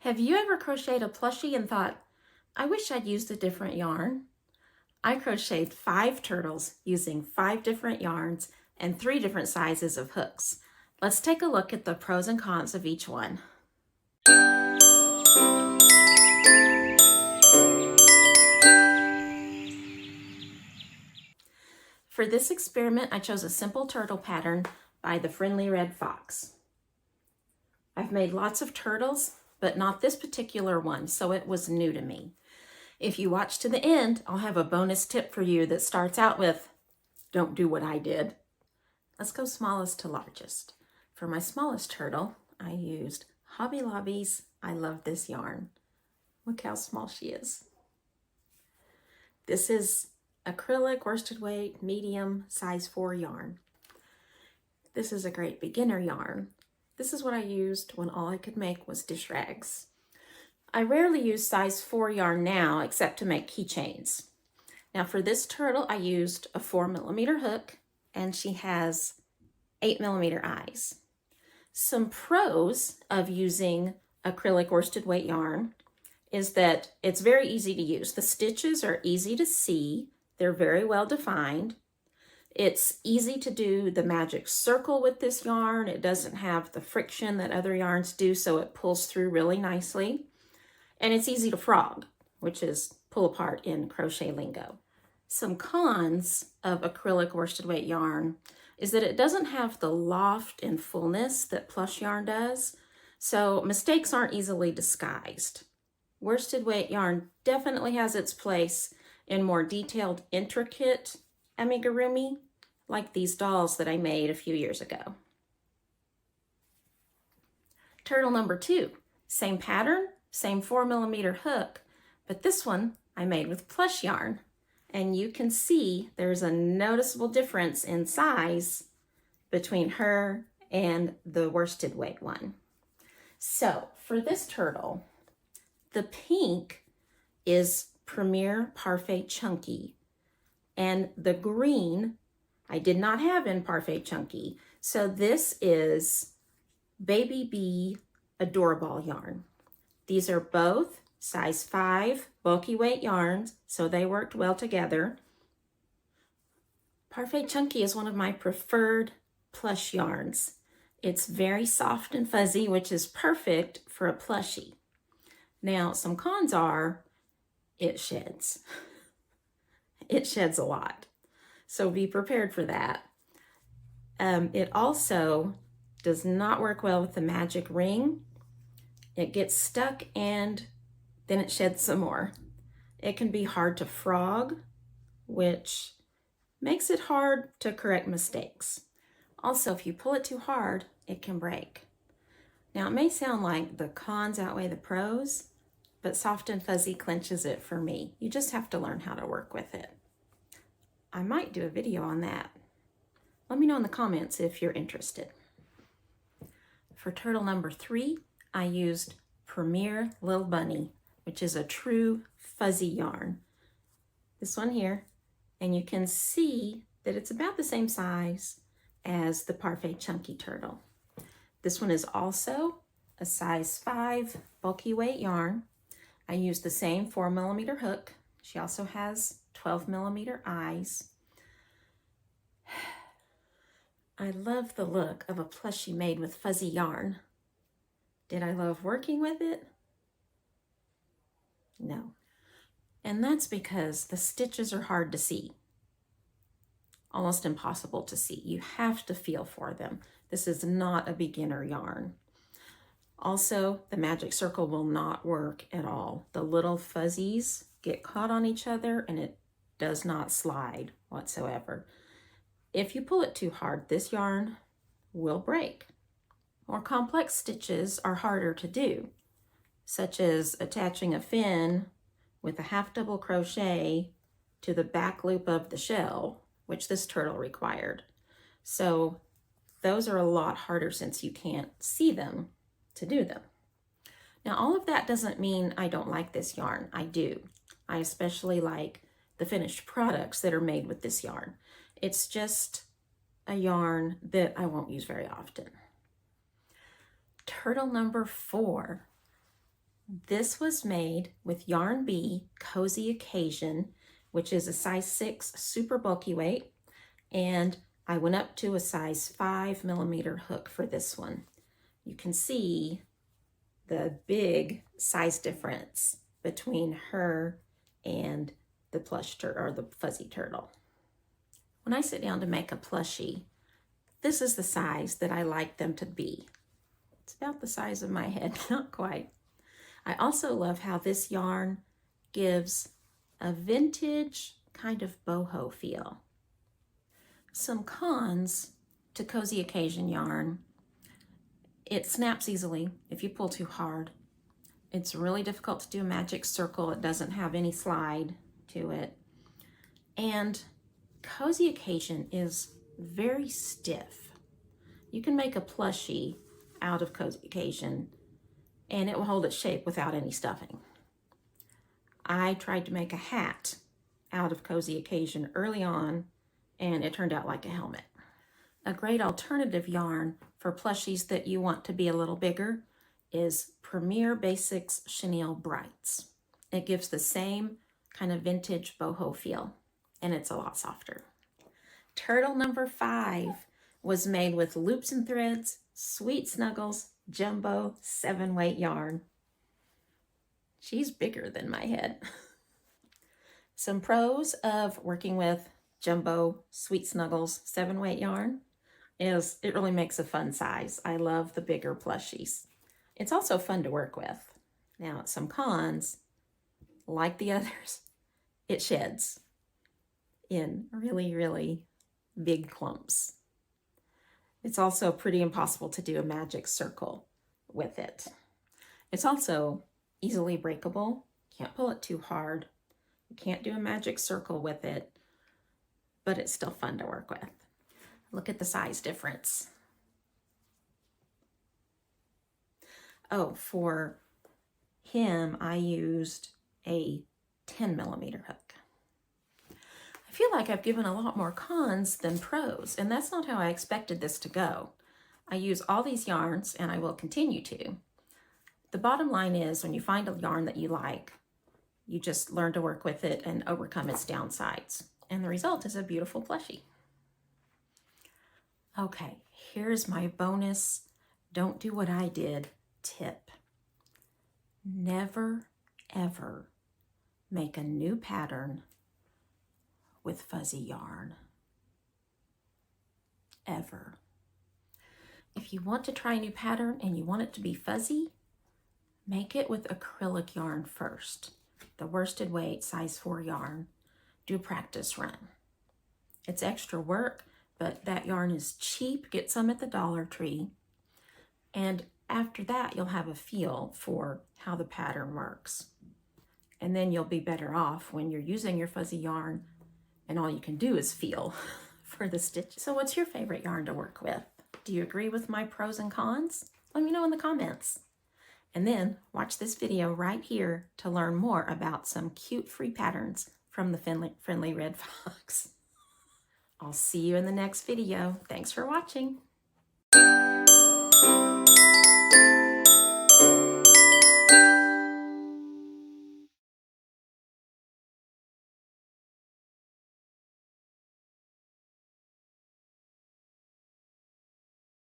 Have you ever crocheted a plushie and thought, I wish I'd used a different yarn? I crocheted 5 turtles using 5 different yarns and 3 different sizes of hooks. Let's take a look at the pros and cons of each one. For this experiment, I chose a simple turtle pattern by the Friendly Red Fox. I've made lots of turtles, but not this particular one, so it was new to me. If you watch to the end, I'll have a bonus tip for you that starts out with, don't do what I did. Let's go smallest to largest. For my smallest turtle, I used Hobby Lobby's I Love This yarn. Look how small she is. This is acrylic worsted weight medium size 4 yarn. This is a great beginner yarn. This is what I used when all I could make was dish rags. I rarely use size 4 yarn now except to make keychains. Now for this turtle I used a 4mm hook and she has 8mm eyes. Some pros of using acrylic worsted weight yarn is that it's very easy to use. The stitches are easy to see. They're very well defined. It's easy to do the magic circle with this yarn. It doesn't have the friction that other yarns do, so it pulls through really nicely. And it's easy to frog, which is pull apart in crochet lingo. Some cons of acrylic worsted weight yarn is that it doesn't have the loft and fullness that plush yarn does, so mistakes aren't easily disguised. Worsted weight yarn definitely has its place in more detailed, intricate amigurumi, like these dolls that I made a few years ago. Turtle number 2, same pattern, same 4mm hook, but this one I made with plush yarn. And you can see there's a noticeable difference in size between her and the worsted weight one. So for this turtle, the pink is Premier Parfait Chunky, and the green I did not have in Parfait Chunky. So this is Baby Bee Adorable yarn. These are both size 5 bulky weight yarns, so they worked well together. Parfait Chunky is one of my preferred plush yarns. It's very soft and fuzzy, which is perfect for a plushie. Now, some cons are it sheds. It sheds a lot, so be prepared for that. It also does not work well with the magic ring. It gets stuck and then it sheds some more. It can be hard to frog, which makes it hard to correct mistakes. Also, if you pull it too hard, it can break. Now, it may sound like the cons outweigh the pros, but soft and fuzzy clinches it for me. You just have to learn how to work with it. I might do a video on that. Let me know in the comments if you're interested. For turtle number 3, I used Premier Little Bunny, which is a true fuzzy yarn. This one here, and you can see that it's about the same size as the Parfait Chunky turtle. This one is also a size 5 bulky weight yarn. I used the same 4mm hook. She also has 12mm eyes. I love the look of a plushie made with fuzzy yarn. Did I love working with it? No. And that's because the stitches are hard to see. Almost impossible to see. You have to feel for them. This is not a beginner yarn. Also, the magic circle will not work at all. The little fuzzies get caught on each other and it does not slide whatsoever. If you pull it too hard, this yarn will break. More complex stitches are harder to do, such as attaching a fin with a half double crochet to the back loop of the shell, which this turtle required. So those are a lot harder since you can't see them to do them. Now, all of that doesn't mean I don't like this yarn. I do. I especially like the finished products that are made with this yarn. It's just a yarn that I won't use very often. Turtle number 4. This was made with Yarn Bee Cozy Occasion, which is a size 6 super bulky weight, and I went up to a size 5mm hook for this one. You can see the big size difference between her and the plush turtle or the fuzzy turtle. When I sit down to make a plushie, this is the size that I like them to be. It's about the size of my head, not quite. I also love how this yarn gives a vintage kind of boho feel. Some cons to Cozy Occasion yarn: it snaps easily if you pull too hard. It's really difficult to do a magic circle. It doesn't have any slide to it. And Cozy Occasion is very stiff. You can make a plushie out of Cozy Occasion and it will hold its shape without any stuffing. I tried to make a hat out of Cozy Occasion early on and it turned out like a helmet. A great alternative yarn for plushies that you want to be a little bigger is Premier Basics Chenille Brights. It gives the same kind of vintage boho feel, and it's a lot softer. Turtle number 5 was made with Loops and Threads Sweet Snuggles Jumbo 7-weight yarn. She's bigger than my head. Some pros of working with Jumbo Sweet Snuggles 7-weight yarn is it really makes a fun size. I love the bigger plushies. It's also fun to work with. Now, some cons, like the others, it sheds in really, really big clumps. It's also pretty impossible to do a magic circle with it. It's also easily breakable. Can't pull it too hard. You can't do a magic circle with it, but it's still fun to work with. Look at the size difference. Oh, for him, I used a 10mm hook. I feel like I've given a lot more cons than pros, and that's not how I expected this to go. I use all these yarns, and I will continue to. The bottom line is, when you find a yarn that you like, you just learn to work with it and overcome its downsides. And the result is a beautiful plushie. Okay, here's my bonus don't do what I did tip. Never, ever make a new pattern with fuzzy yarn. Ever. If you want to try a new pattern and you want it to be fuzzy, make it with acrylic yarn first. The worsted weight size 4 yarn. Do a practice run. It's extra work, but that yarn is cheap. Get some at the Dollar Tree. And after that, you'll have a feel for how the pattern works. And then you'll be better off when you're using your fuzzy yarn and all you can do is feel for the stitch. So what's your favorite yarn to work with? Do you agree with my pros and cons? Let me know in the comments. And then watch this video right here to learn more about some cute free patterns from the Friendly Red Fox. I'll see you in the next video. Thanks for watching.